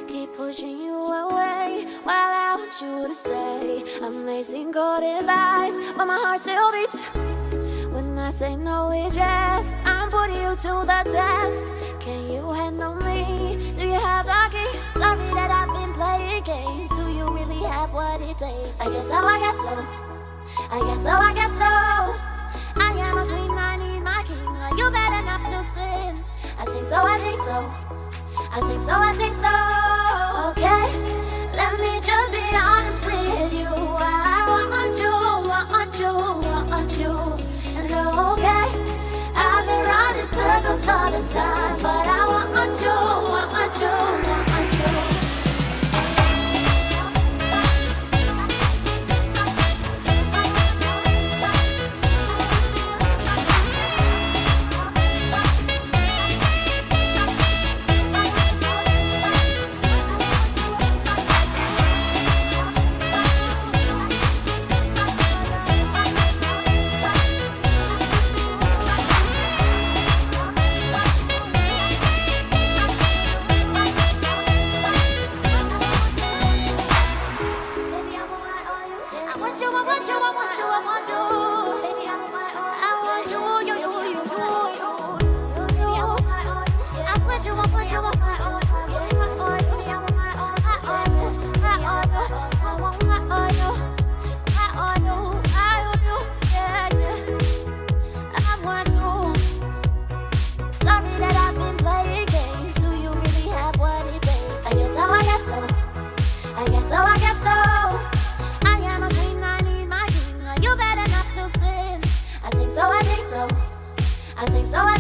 Keep pushing you away while I want you to stay. Amazing cold as ice, but my heart still beats. When I say no, it's yes. I'm putting you to the test. Can you handle me? Do you have the key? Sorry that I've been playing games. Do you really have what it takes? I guess so, I guess so. I guess so, I guess so. I am a queen, I need my king. Are you bad enough to sin? I think so, I think so. I think so, I think so. Okay, let me just be honest with you. I want you, want you, want you. And okay, I've been running circles all the time, but I want you, want you, want you. I think so.